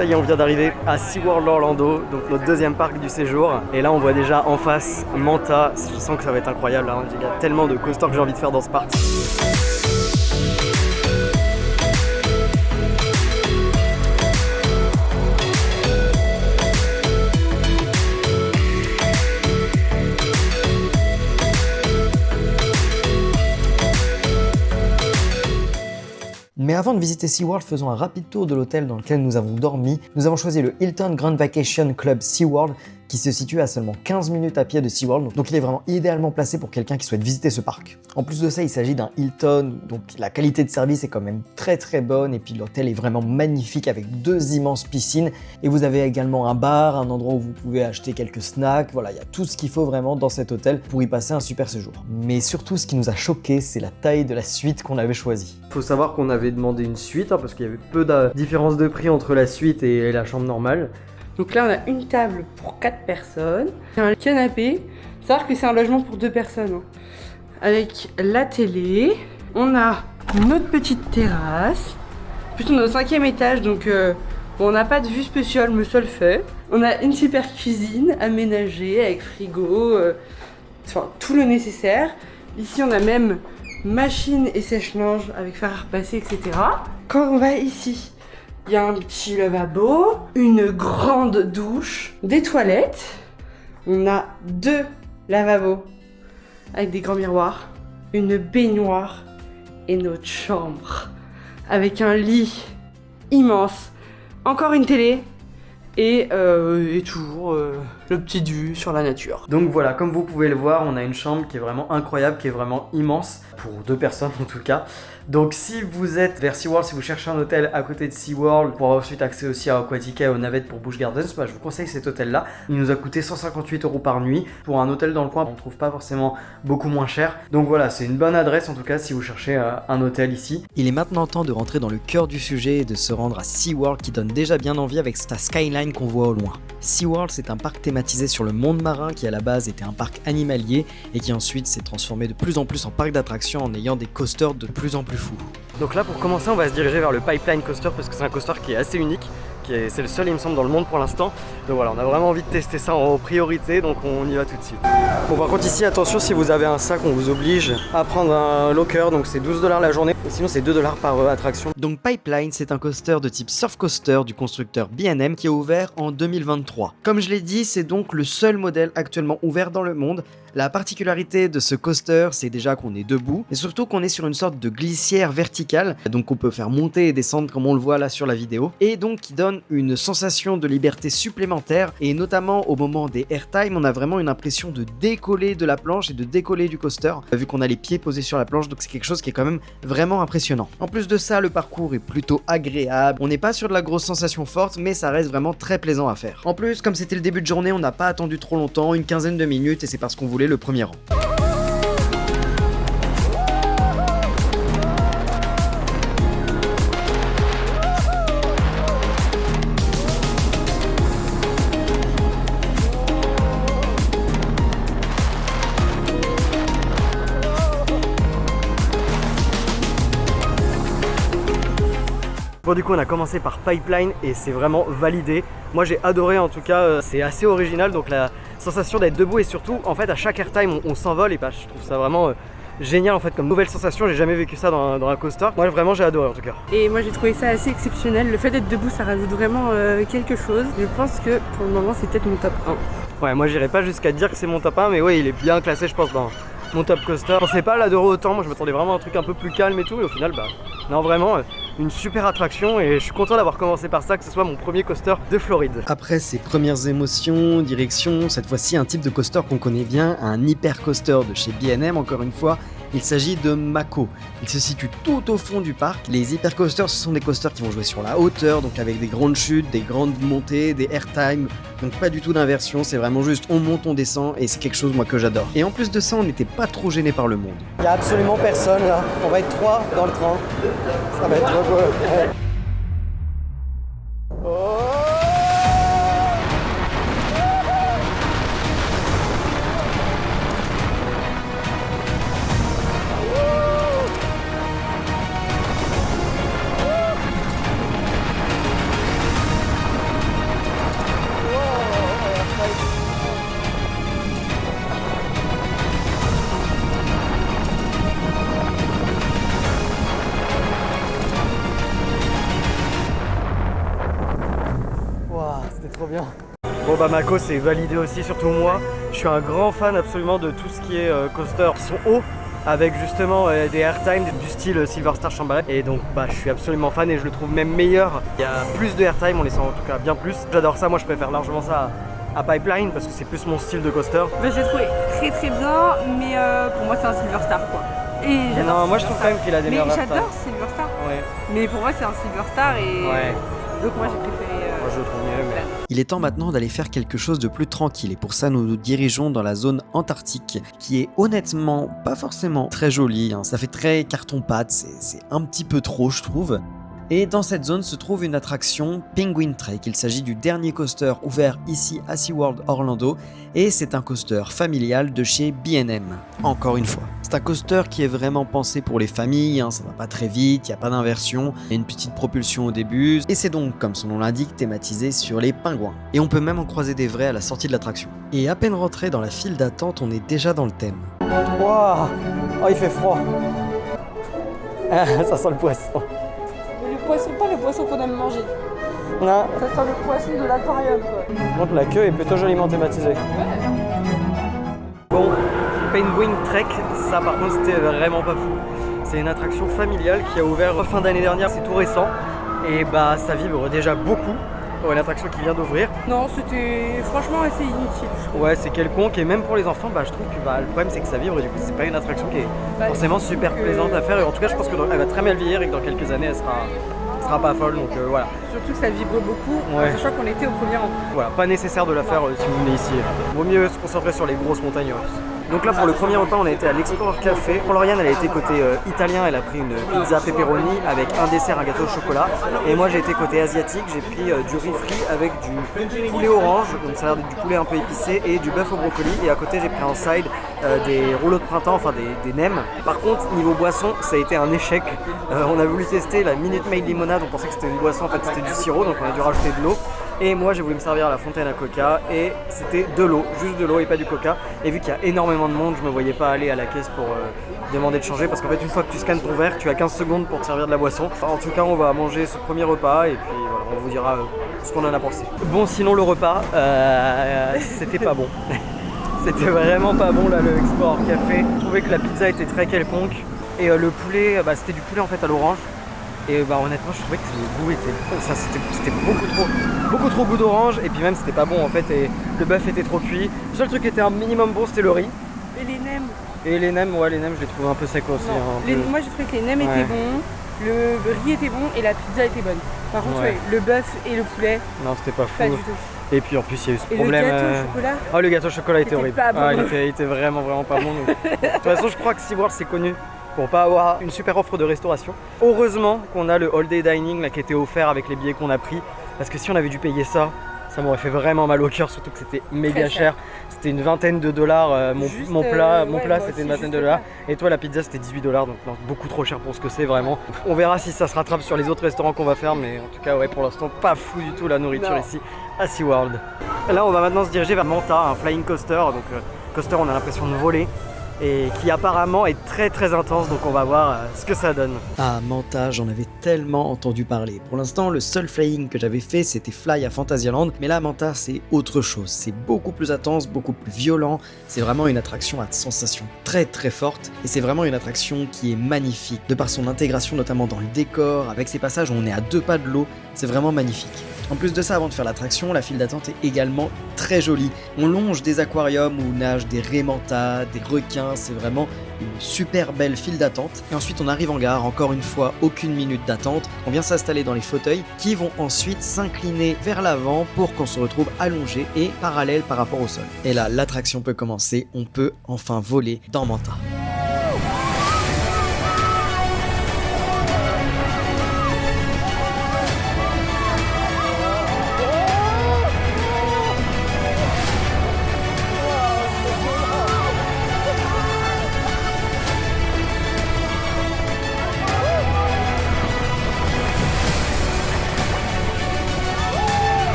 ça y est, on vient d'arriver à SeaWorld Orlando, donc notre deuxième parc du séjour. Et là, on voit déjà en face Manta. Je sens que ça va être incroyable. Hein. Il y a tellement de coasters que j'ai envie de faire dans ce parc. Mais avant de visiter SeaWorld, faisons un rapide tour de l'hôtel dans lequel nous avons dormi. Nous avons choisi le Hilton Grand Vacation Club SeaWorld qui se situe à seulement 15 minutes à pied de SeaWorld, donc il est vraiment idéalement placé pour quelqu'un qui souhaite visiter ce parc. En plus de ça, il s'agit d'un Hilton, donc la qualité de service est quand même très bonne, et puis l'hôtel est vraiment magnifique avec 2 immenses piscines, et vous avez également un bar, un endroit où vous pouvez acheter quelques snacks, voilà, il y a tout ce qu'il faut vraiment dans cet hôtel pour y passer un super séjour. Mais surtout, ce qui nous a choqué, c'est la taille de la suite qu'on avait choisie. Faut savoir qu'on avait demandé une suite, parce qu'il y avait peu de différence de prix entre la suite et la chambre normale. Donc là, on a une table pour 4 personnes, un canapé. Faut savoir que c'est un logement pour 2 personnes. Hein. Avec la télé, on a notre petite terrasse. En plus, on est au 5e étage, donc bon, on n'a pas de vue spéciale, mais ça le fait. On a une super cuisine aménagée avec frigo, enfin tout le nécessaire. Ici, on a même machine et sèche-linge avec fer à repasser, etc. Quand on va ici, il y a un petit lavabo, une grande douche, des toilettes. On a 2 lavabos avec des grands miroirs, une baignoire et notre chambre avec un lit immense, encore une télé et toujours le petit vue sur la nature. Donc voilà, comme vous pouvez le voir, on a une chambre qui est vraiment incroyable, qui est vraiment immense, pour 2 personnes en tout cas. Donc si vous êtes vers SeaWorld, si vous cherchez un hôtel à côté de SeaWorld pour avoir ensuite accès aussi à Aquatica et aux navettes pour Busch Gardens, bah, je vous conseille cet hôtel là. Il nous a coûté 158 € par nuit. Pour un hôtel dans le coin, on ne trouve pas forcément beaucoup moins cher. Donc voilà, c'est une bonne adresse en tout cas si vous cherchez un hôtel ici. Il est maintenant temps de rentrer dans le cœur du sujet et de se rendre à SeaWorld qui donne déjà bien envie avec sa skyline qu'on voit au loin. SeaWorld, c'est un parc thématisé sur le monde marin qui à la base était un parc animalier et qui ensuite s'est transformé de plus en plus en parc d'attractions en ayant des coasters de plus en plus fous. Donc là pour commencer on va se diriger vers le Pipeline Coaster parce que c'est un coaster qui est assez unique, c'est le seul il me semble dans le monde pour l'instant. Donc voilà, on a vraiment envie de tester ça en priorité, donc on y va tout de suite. Bon par contre ici attention, si vous avez un sac on vous oblige à prendre un locker, donc c'est 12 $ la journée, et sinon c'est 2 $ par attraction. Donc Pipeline c'est un coaster de type surf coaster du constructeur B&M qui est ouvert en 2023. Comme je l'ai dit, c'est donc le seul modèle actuellement ouvert dans le monde. La particularité de ce coaster, c'est déjà qu'on est debout, et surtout qu'on est sur une sorte de glissière verticale, donc on peut faire monter et descendre comme on le voit là sur la vidéo, et donc qui donne une sensation de liberté supplémentaire, et notamment au moment des airtime, on a vraiment une impression de décoller de la planche et de décoller du coaster, vu qu'on a les pieds posés sur la planche, donc c'est quelque chose qui est quand même vraiment impressionnant. En plus de ça, le parcours est plutôt agréable, on n'est pas sur de la grosse sensation forte, mais ça reste vraiment très plaisant à faire. En plus, comme c'était le début de journée, on n'a pas attendu trop longtemps, une quinzaine de minutes, et c'est parce qu'on voulait le premier rang. Bon du coup on a commencé par Pipeline et c'est vraiment validé. Moi j'ai adoré en tout cas, c'est assez original, donc la sensation d'être debout et surtout en fait à chaque airtime on s'envole et bah je trouve ça vraiment génial en fait comme nouvelle sensation. J'ai jamais vécu ça dans un coaster. Moi vraiment j'ai adoré en tout cas. Et moi j'ai trouvé ça assez exceptionnel. Le fait d'être debout ça rajoute vraiment quelque chose. Je pense que pour le moment c'est peut-être mon top 1. Ouais, moi j'irai pas jusqu'à dire que c'est mon top 1, mais ouais il est bien classé je pense dans mon top coaster. Je pensais pas l'adorer autant, moi je m'attendais vraiment à un truc un peu plus calme et tout, et au final bah non vraiment une super attraction et je suis content d'avoir commencé par ça, que ce soit mon premier coaster de Floride. Après ces premières émotions, direction, cette fois-ci un type de coaster qu'on connaît bien, un hyper coaster de chez B&M encore une fois. Il s'agit de Mako. Il se situe tout au fond du parc. Les hypercoasters, ce sont des coasters qui vont jouer sur la hauteur, donc avec des grandes chutes, des grandes montées, des airtime. Donc pas du tout d'inversion, c'est vraiment juste on monte, on descend, et c'est quelque chose moi que j'adore. Et en plus de ça, on n'était pas trop gêné par le monde. Il y a absolument personne là. On va être 3 dans le train. Ça va être trop beau. Oh! trop bien. Bon bah Mako c'est validé aussi, surtout moi. Je suis un grand fan absolument de tout ce qui est coaster qui sont hauts, avec justement des airtime du style Silver Star Shambhala. Et donc bah je suis absolument fan et je le trouve même meilleur. Il y a plus de airtime, on les sent en tout cas bien plus. J'adore ça, moi je préfère largement ça à Pipeline parce que c'est plus mon style de coaster. Bah, j'ai trouvé très très bien, mais pour moi c'est un Silver Star quoi. Et non, moi je trouve quand même qu'il a des meilleurs airtime. Mais j'adore Silver Star. Ouais. Mais pour moi c'est un Silver Star et ouais. Donc moi j'ai préféré. Moi je le trouve mieux. Mais... Il est temps maintenant d'aller faire quelque chose de plus tranquille et pour ça nous nous dirigeons dans la zone antarctique qui est honnêtement pas forcément très jolie, hein. Ça fait très carton-pâte, c'est un petit peu trop je trouve. Et dans cette zone se trouve une attraction Penguin Trek. Il s'agit du dernier coaster ouvert ici à SeaWorld Orlando et c'est un coaster familial de chez B&M. Encore une fois, c'est un coaster qui est vraiment pensé pour les familles, hein, ça va pas très vite, il n'y a pas d'inversion, il y a une petite propulsion au début et c'est donc, comme son nom l'indique, thématisé sur les pingouins. Et on peut même en croiser des vrais à la sortie de l'attraction. Et à peine rentré dans la file d'attente, on est déjà dans le thème. Waouh, oh il fait froid. Ça sent le poisson. Poisson, pas le poisson qu'on aime manger. Non. Ça sent le poisson de l'aquarium quoi. Donc la queue est plutôt joliment thématisée. Ouais. Bon, Penguin Trek, ça par contre c'était vraiment pas fou. C'est une attraction familiale qui a ouvert fin d'année dernière, c'est tout récent. Et bah ça vibre déjà beaucoup pour une attraction qui vient d'ouvrir. Non, c'était franchement assez inutile. Ouais, c'est quelconque et même pour les enfants, bah je trouve que le problème c'est que ça vibre et du coup c'est pas une attraction qui est forcément super plaisante à faire. Et en tout cas je pense qu'elle va très bien vieillir et que dans quelques années elle sera pas folle, donc voilà. Surtout que ça vibre beaucoup, ouais. Sachant qu'on était au premier rang. Voilà, pas nécessaire de la faire si vous venez ici. Vaut mieux se concentrer sur les grosses montagnes russes. Donc là pour le premier repas on a été à l'Explore Café. Pour Lauriane elle a été côté italien, elle a pris une pizza pepperoni avec un dessert, un gâteau au chocolat. Et moi j'ai été côté asiatique, j'ai pris du riz frit avec du poulet orange, donc ça a l'air d'être du poulet un peu épicé et du bœuf au brocoli. Et à côté j'ai pris en side des rouleaux de printemps, enfin des nems. Par contre niveau boisson ça a été un échec. On a voulu tester la Minute Maid limonade, on pensait que c'était une boisson, en fait c'était du sirop donc on a dû rajouter de l'eau. Et moi j'ai voulu me servir à la fontaine à coca et c'était de l'eau, juste de l'eau et pas du coca. Et vu qu'il y a énormément de monde, je me voyais pas aller à la caisse pour demander de changer parce qu'en fait une fois que tu scannes ton verre, tu as 15 secondes pour te servir de la boisson. En tout cas on va manger ce premier repas et puis voilà, on vous dira ce qu'on en a pensé. Bon sinon le repas, c'était pas bon. C'était vraiment pas bon là le Explore Café. Je trouvais que la pizza était très quelconque et le poulet, c'était du poulet en fait à l'orange. Et bah honnêtement je trouvais que le goût était, c'était beaucoup trop goût d'orange et puis même c'était pas bon en fait et le bœuf était trop cuit. Le seul truc qui était un minimum bon c'était le riz. Et les nems. Et les nems, ouais les nems je les trouvais un peu secs aussi. Moi j'ai trouvé que les nems étaient bons, le riz était bon et la pizza était bonne. Par contre le bœuf et le poulet, non c'était pas fou. Pas du tout. Et puis en plus il y a eu ce et problème. Le gâteau au chocolat. Oh le gâteau au chocolat était horrible. Pas bon. Il était vraiment pas bon. Donc... de toute façon je crois que SeaWorld c'est connu pour pas avoir une super offre de restauration. Heureusement qu'on a le all day dining là qui était offert avec les billets qu'on a pris parce que si on avait dû payer ça m'aurait fait vraiment mal au cœur, surtout que c'était méga cher. C'était une vingtaine de dollars mon plat c'était une vingtaine de dollars et toi la pizza c'était 18 $, donc non, beaucoup trop cher pour ce que c'est vraiment. On verra si ça se rattrape sur les autres restaurants qu'on va faire, mais en tout cas ouais pour l'instant pas fou du tout la nourriture ici à SeaWorld. Là on va maintenant se diriger vers Manta, un flying coaster, donc coaster on a l'impression de voler et qui apparemment est très intense, donc on va voir ce que ça donne. Ah, Manta, j'en avais tellement entendu parler. Pour l'instant, le seul flying que j'avais fait, c'était Fly à Fantasyland, mais là, Manta, c'est autre chose. C'est beaucoup plus intense, beaucoup plus violent. C'est vraiment une attraction à sensations très forte, et c'est vraiment une attraction qui est magnifique, de par son intégration notamment dans le décor, avec ses passages où on est à 2 pas de l'eau, c'est vraiment magnifique. En plus de ça, avant de faire l'attraction, la file d'attente est également très jolie. On longe des aquariums où nagent des raies manta, des requins, c'est vraiment une super belle file d'attente. Et ensuite on arrive en gare, encore une fois, aucune minute d'attente. On vient s'installer dans les fauteuils qui vont ensuite s'incliner vers l'avant pour qu'on se retrouve allongé et parallèle par rapport au sol. Et là, l'attraction peut commencer, on peut enfin voler dans Manta.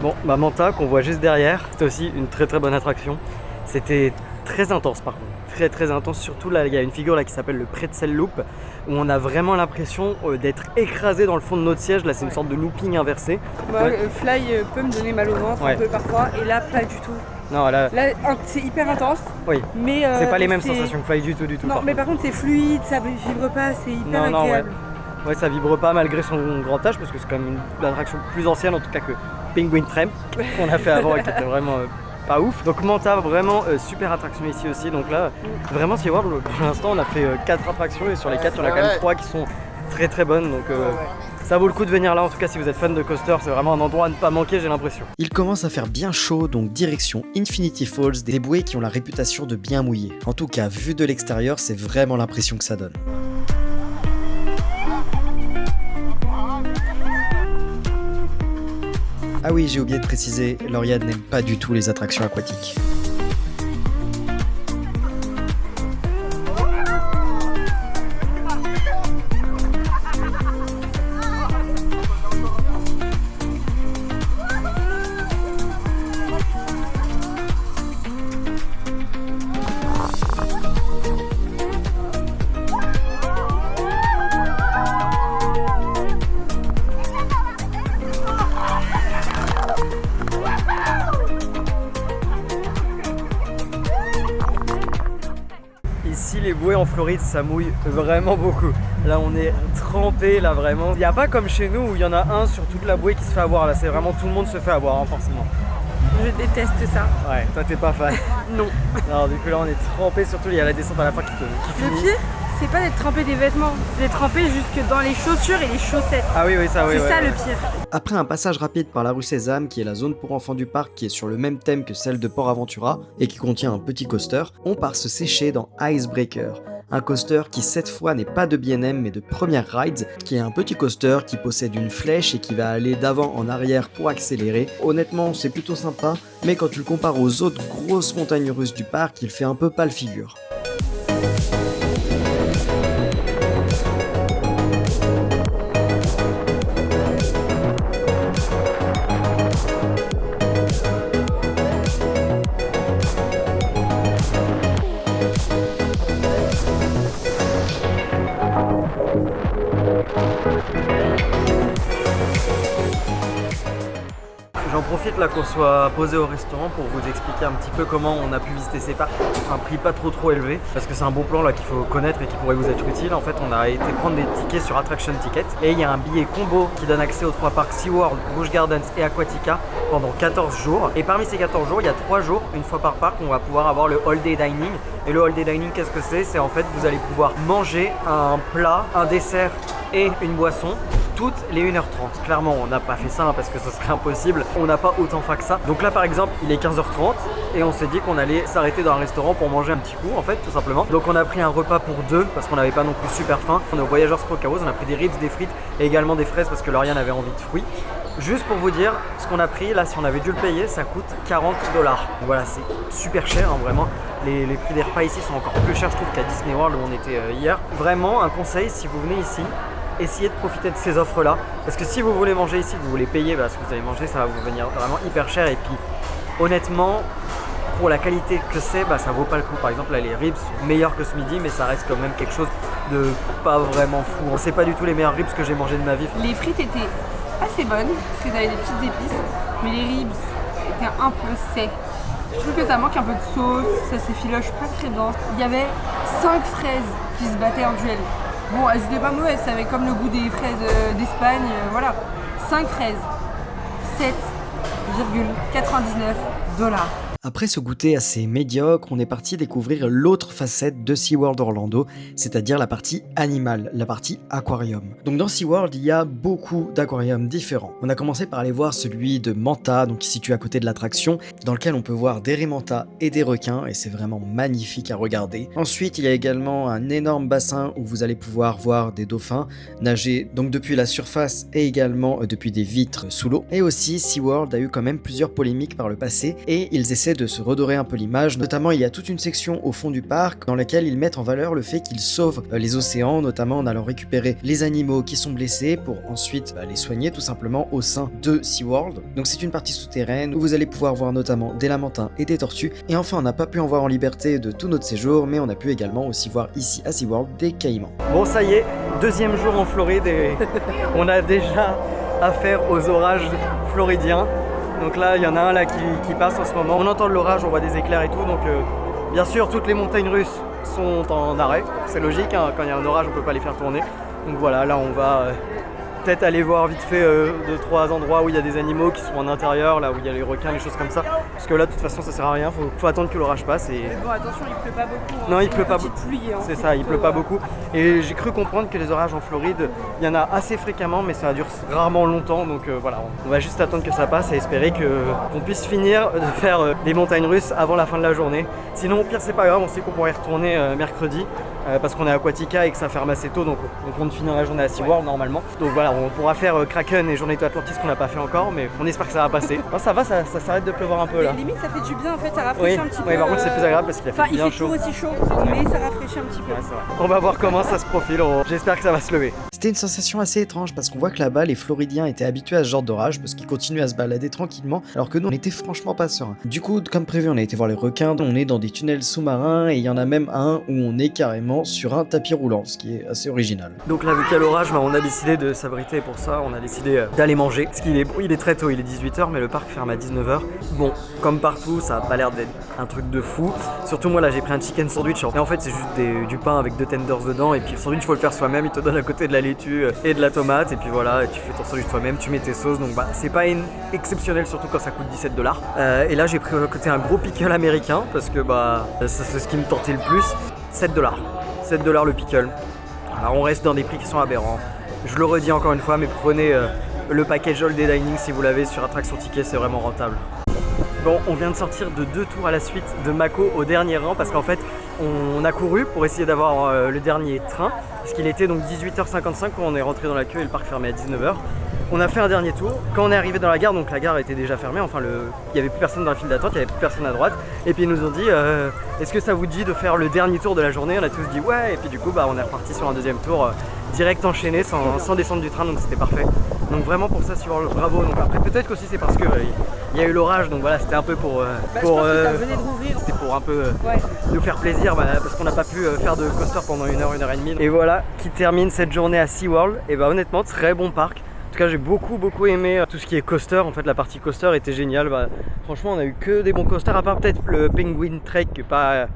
Bon, Manta qu'on voit juste derrière, c'était aussi une très bonne attraction. C'était très intense par contre, très intense, surtout là il y a une figure là qui s'appelle le pretzel loop où on a vraiment l'impression d'être écrasé dans le fond de notre siège, là c'est une sorte de looping inversé. Moi, le fly peut me donner mal au ventre un peu parfois et là pas du tout. Non, là c'est hyper intense. Oui. Mais c'est pas les mêmes sensations que fly du tout. Non, mais par contre c'est fluide, ça vibre pas, c'est hyper agréable. Ouais, ça vibre pas malgré son grand âge parce que c'est quand même l'attraction plus ancienne en tout cas que Penguin Tramp qu'on a fait avant et qui était vraiment pas ouf. Donc Manta, vraiment super attraction ici aussi. Donc là, vraiment SeaWorld, pour l'instant on a fait 4 attractions et sur les 4 il y en a quand même 3 qui sont très bonnes. Donc ça vaut le coup de venir là, en tout cas si vous êtes fan de coaster, c'est vraiment un endroit à ne pas manquer, j'ai l'impression. Il commence à faire bien chaud, donc direction Infinity Falls, des bouées qui ont la réputation de bien mouiller. En tout cas, vu de l'extérieur, c'est vraiment l'impression que ça donne. Ah oui, j'ai oublié de préciser, Lauriane n'aime pas du tout les attractions aquatiques. Ici les bouées en Floride ça mouille vraiment beaucoup. Là on est trempé là vraiment. Il n'y a pas comme chez nous où il y en a un sur toute la bouée qui se fait avoir. Là c'est vraiment tout le monde se fait avoir hein, forcément. Je déteste ça. Ouais, toi t'es pas fan. Non. Alors du coup là on est trempé, surtout il y a la descente à la fin qui finit. Le pire, c'est pas d'être trempé des vêtements, c'est d'être trempé jusque dans les chaussures et les chaussettes. Ah oui ça oui. C'est ça le pire. Après un passage rapide par la rue Sésame, qui est la zone pour enfants du parc qui est sur le même thème que celle de Port Aventura et qui contient un petit coaster, on part se sécher dans Icebreaker. Un coaster qui cette fois n'est pas de B&M mais de Première Rides, qui est un petit coaster qui possède une flèche et qui va aller d'avant en arrière pour accélérer. Honnêtement c'est plutôt sympa, mais quand tu le compares aux autres grosses montagnes russes du parc, il fait un peu pâle figure. J'en profite là qu'on soit posé au restaurant pour vous expliquer un petit peu comment on a pu visiter ces parcs à un prix pas trop élevé parce que c'est un bon plan là qu'il faut connaître et qui pourrait vous être utile. En fait on a été prendre des tickets sur Attraction Ticket et il y a un billet combo qui donne accès aux 3 parcs SeaWorld, Busch Gardens et Aquatica pendant 14 jours et parmi ces 14 jours il y a 3 jours, une fois par parc on va pouvoir avoir le all day dining. Et le all day dining qu'est-ce que c'est? C'est en fait vous allez pouvoir manger un plat, un dessert et une boisson toutes les 1h30. Clairement on n'a pas fait ça hein, parce que ce serait impossible, on n'a pas autant faim que ça. Donc là par exemple il est 15h30 et on s'est dit qu'on allait s'arrêter dans un restaurant pour manger un petit coup en fait tout simplement. Donc on a pris un repas pour 2 parce qu'on n'avait pas non plus super faim. On est au Voyageurs Smokehouse, on a pris des ribs, des frites et également des fraises parce que Lauriane avait envie de fruits. Juste pour vous dire, ce qu'on a pris là, si on avait dû le payer, ça coûte 40 $. Donc voilà, c'est super cher hein, vraiment. Les prix des repas ici sont encore plus chers je trouve qu'à Disney World où on était hier. Vraiment un conseil, si vous venez ici, essayez de profiter de ces offres là parce que si vous voulez manger ici, vous voulez payer ce que vous allez manger, ça va vous venir vraiment hyper cher et puis honnêtement pour la qualité que c'est, ça vaut pas le coup. Par exemple là les ribs sont meilleurs que ce midi mais ça reste quand même quelque chose de pas vraiment fou. C'est pas du tout les meilleurs ribs que j'ai mangé de ma vie. Les frites étaient assez bonnes parce qu'ils avaient des petites épices mais les ribs étaient un peu secs. Je trouve que ça manque un peu de sauce, ça s'effiloche pas très dense. Il y avait 5 fraises qui se battaient en duel. Bon, elles étaient pas mauvaises, ça avait comme le goût des fraises d'Espagne, voilà. 5 fraises, 7,99 $. Après ce goûter assez médiocre, on est parti découvrir l'autre facette de SeaWorld Orlando, c'est-à-dire la partie animale, la partie aquarium. Donc dans SeaWorld, il y a beaucoup d'aquariums différents. On a commencé par aller voir celui de Manta, donc qui se situe à côté de l'attraction, dans lequel on peut voir des raimentas et des requins, et c'est vraiment magnifique à regarder. Ensuite, il y a également un énorme bassin où vous allez pouvoir voir des dauphins nager donc depuis la surface et également depuis des vitres sous l'eau. Et aussi, SeaWorld a eu quand même plusieurs polémiques par le passé, et ils essaient essaient de se redorer un peu l'image. Notamment, il y a toute une section au fond du parc dans laquelle ils mettent en valeur le fait qu'ils sauvent les océans, notamment en allant récupérer les animaux qui sont blessés pour ensuite les soigner tout simplement au sein de SeaWorld. Donc c'est une partie souterraine où vous allez pouvoir voir notamment des lamantins et des tortues. Et enfin, on n'a pas pu en voir en liberté de tout notre séjour, mais on a pu également aussi voir ici à SeaWorld des caïmans. Bon, ça y est, deuxième jour en Floride et on a déjà affaire aux orages floridiens. Donc là, il y en a un là qui passe en ce moment. On entend de l'orage, on voit des éclairs et tout. Donc bien sûr, toutes les montagnes russes sont en arrêt. C'est logique, hein, quand il y a un orage, on peut pas les faire tourner. Donc voilà, là on va peut-être aller voir vite fait 2-3 endroits où il y a des animaux qui sont en intérieur, là où il y a les requins, les choses comme ça. Parce que là, de toute façon, ça sert à rien, faut attendre que l'orage passe. Et... Mais bon, attention, il pleut pas beaucoup. Hein. Non, il pleut pas beaucoup. C'est ça, il pleut pas beaucoup. Et j'ai cru comprendre que les orages en Floride, il y en a assez fréquemment, mais ça dure rarement longtemps. Donc voilà, on va juste attendre que ça passe et espérer qu'on puisse finir de faire les montagnes russes avant la fin de la journée. Sinon, au pire, c'est pas grave, on sait qu'on pourrait y retourner mercredi. Parce qu'on est à Aquatica et que ça ferme assez tôt, donc on compte finir la journée à SeaWorld normalement. Donc voilà, on pourra faire Kraken et Journée to Atlantis qu'on n'a pas fait encore, mais on espère que ça va passer. Oh, ça va, ça s'arrête de pleuvoir un peu là. Limite, ça fait du bien en fait, ça rafraîchit un petit peu. Oui, par contre, c'est plus agréable parce qu'il a fait bien chaud. Il fait toujours aussi chaud, mais ça rafraîchit un petit peu. Ouais, c'est vrai. On va voir comment ça se profile, j'espère que ça va se lever. C'était une sensation assez étrange parce qu'on voit que là-bas, les Floridiens étaient habitués à ce genre d'orage parce qu'ils continuent à se balader tranquillement, alors que nous, on était franchement pas sereins. Du coup, comme prévu, on a été voir les requins, on est dans des tunnels sous-marins et il y en a même un où on est carrément sur un tapis roulant, ce qui est assez original. Donc là, vu qu'il y a l'orage, on a décidé de s'abriter pour ça, on a décidé d'aller manger. Parce qu'il est très tôt, il est 18h, mais le parc ferme à 19h. Bon, comme partout, ça a pas l'air d'être un truc de fou. Surtout moi, là, j'ai pris un chicken sandwich. Et en fait, c'est juste du pain avec 2 tenders dedans. Et puis le sandwich, faut le faire soi-même. Il te donne à côté de la laitue et de la tomate. Et puis voilà, tu fais ton sandwich toi-même, tu mets tes sauces. Donc bah, c'est pas exceptionnel, surtout quand ça coûte $17. Et là, j'ai pris à côté un gros pickle américain. Parce que bah, c'est ce qui me tentait le plus. $7. $7 le pickle. Alors on reste dans des prix qui sont aberrants. Je le redis encore une fois, mais prenez le package All Day Dining si vous l'avez sur Attraction Ticket, c'est vraiment rentable. Bon, on vient de sortir de 2 tours à la suite de Mako au dernier rang parce qu'en fait, on a couru pour essayer d'avoir le dernier train parce qu'il était donc 18h55 quand on est rentré dans la queue et le parc fermait à 19h. On a fait un dernier tour. Quand on est arrivé dans la gare, donc la gare était déjà fermée, enfin il n'y avait plus personne dans la file d'attente, il n'y avait plus personne à droite. Et puis ils nous ont dit est-ce que ça vous dit de faire le dernier tour de la journée? On a tous dit ouais, et puis du coup bah, on est reparti sur un deuxième tour direct enchaîné sans descendre du train, donc c'était parfait. Donc vraiment pour ça, bravo. Donc après peut-être qu'aussi c'est parce que il y a eu l'orage, donc voilà, c'était un peu pour je pense que ça venait de rouvrir. C'était pour un peu nous faire plaisir parce qu'on n'a pas pu faire de coaster pendant 1 heure, 1 heure et demie. Et voilà qui termine cette journée à SeaWorld. Et bah honnêtement, très bon parc. En tout cas, j'ai beaucoup aimé tout ce qui est coaster. En fait, la partie coaster était géniale. Bah, franchement, on a eu que des bons coasters, à part peut-être le Penguin Trek qui est pas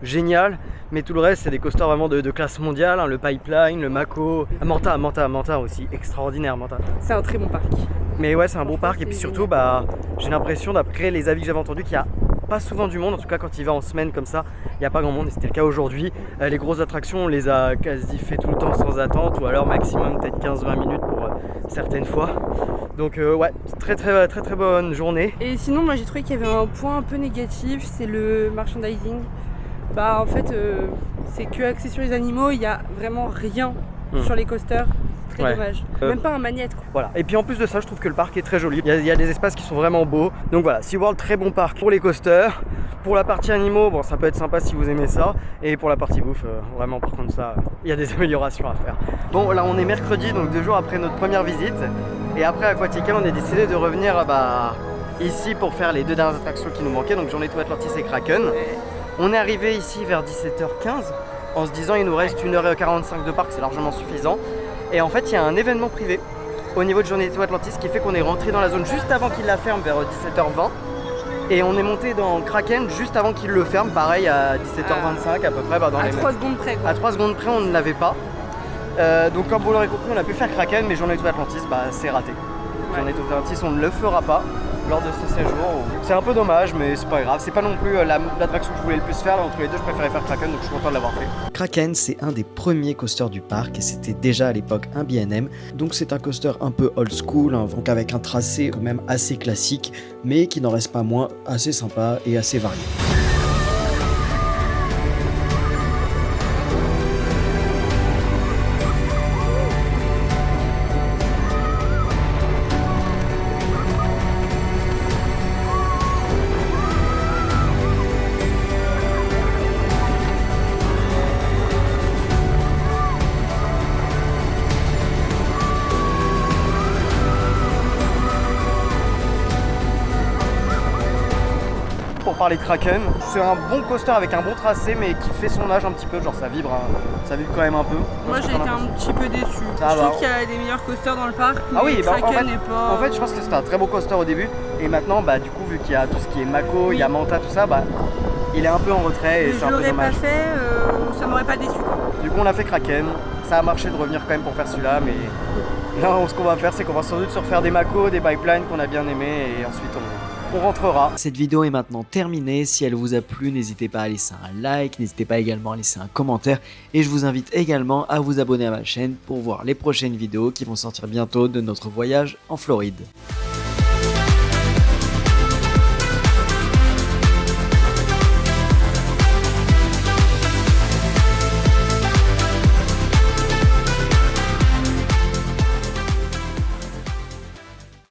génial. Mais tout le reste, c'est des coasters vraiment de classe mondiale. Hein, le Pipeline, le Mako, Manta aussi, extraordinaire Manta. C'est un très bon parc. Mais ouais, c'est un bon parc. Et puis surtout, bah, j'ai l'impression, d'après les avis que j'avais entendus, qu'il y a pas souvent du monde. En tout cas, quand il va en semaine comme ça, il n'y a pas grand monde. Et c'était le cas aujourd'hui. Les grosses attractions, on les a quasi fait tout le temps sans attente, ou alors maximum peut-être 15-20 minutes pour certaines fois. Donc ouais, très bonne journée. Et sinon, moi j'ai trouvé qu'il y avait un point un peu négatif, c'est le merchandising. Bah en fait, c'est que axé sur les animaux, il n'y a vraiment rien sur les coasters. Très dommage. Même pas un magnète quoi. Voilà. Et puis en plus de ça, je trouve que le parc est très joli. Il y a des espaces qui sont vraiment beaux. Donc voilà, SeaWorld, très bon parc pour les coasters. Pour la partie animaux, bon, ça peut être sympa si vous aimez ça. Et pour la partie bouffe, vraiment par contre ça, il y a des améliorations à faire. Bon là on est mercredi, donc 2 jours après notre première visite. Et après Aquatica, on a décidé de revenir ici pour faire les 2 dernières attractions qui nous manquaient. Donc Journée to Atlantis et Kraken. On est arrivé ici vers 17h15 en se disant il nous reste 1h45 de parc, c'est largement suffisant. Et en fait, il y a un événement privé au niveau de Journée to Atlantis qui fait qu'on est rentré dans la zone juste avant qu'il la ferme vers 17h20. Et on est monté dans Kraken juste avant qu'il le ferme, pareil à 17h25 à peu près. Dans à 3 secondes près quoi. À 3 secondes près, on ne l'avait pas. Donc comme vous l'aurez compris, on a pu faire Kraken, mais Journée to Atlantis, c'est raté. Journée to Atlantis, on ne le fera pas lors de ce séjour. C'est un peu dommage, mais c'est pas grave. C'est pas non plus l'attraction que je voulais le plus faire. Là, entre les deux, je préférais faire Kraken, donc je suis content de l'avoir fait. Kraken, c'est un des premiers coasters du parc et c'était déjà à l'époque un B&M. Donc c'est un coaster un peu old school, hein, donc avec un tracé quand même assez classique, mais qui n'en reste pas moins assez sympa et assez varié. parler de Kraken. C'est un bon coaster avec un bon tracé, mais qui fait son âge un petit peu. Genre ça vibre quand même un peu. Moi j'ai été un petit peu déçu. Je trouve qu'il y a des meilleurs coasters dans le parc. Ah oui, bah, Kraken n'est pas. en fait, je pense que c'était un très beau coaster au début. Et maintenant, bah, du coup, vu qu'il y a tout ce qui est Mako, il y a Manta, tout ça, bah, il est un peu en retrait et c'est un peu Je dommage. l'aurais pas fait, ça m'aurait pas déçu. Du coup, on a fait Kraken. Ça a marché de revenir quand même pour faire celui-là, mais là, ce qu'on va faire, c'est qu'on va sans doute se refaire des Mako, des pipelines qu'on a bien aimés, et ensuite on rentrera. Cette vidéo est maintenant terminée. Si elle vous a plu, n'hésitez pas à laisser un like, n'hésitez pas également à laisser un commentaire. Et je vous invite également à vous abonner à ma chaîne pour voir les prochaines vidéos qui vont sortir bientôt de notre voyage en Floride.